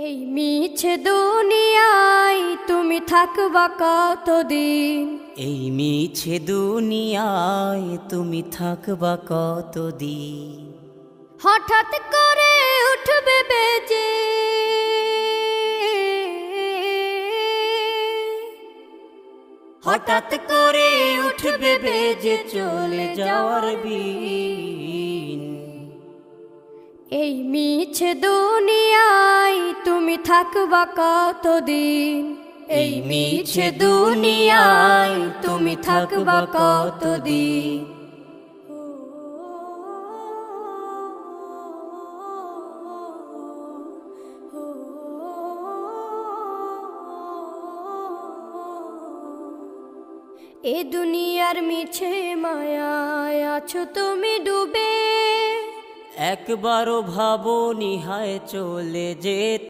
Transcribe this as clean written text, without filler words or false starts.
এই মিছে দুনিয়ায় তুমি থাকবা কতদিন? এই মিছে দুনিয়ায় তুমি থাকবা কতদিন? হঠাৎ করে উঠবে বেজে হঠাৎ করে উঠবে বেজে চলে যাওয়ার বিন। এই মিছে দুনিয়ায় তুমি থাকবা কতদিন? এই মিছে দুনিয়ায় তুমি থাকবা কতদিন? এ দুনিয়ার মিছে মায়ায় আছো তুমি ডুবে, একবারও ভাবো নিহায় চলে যেতে।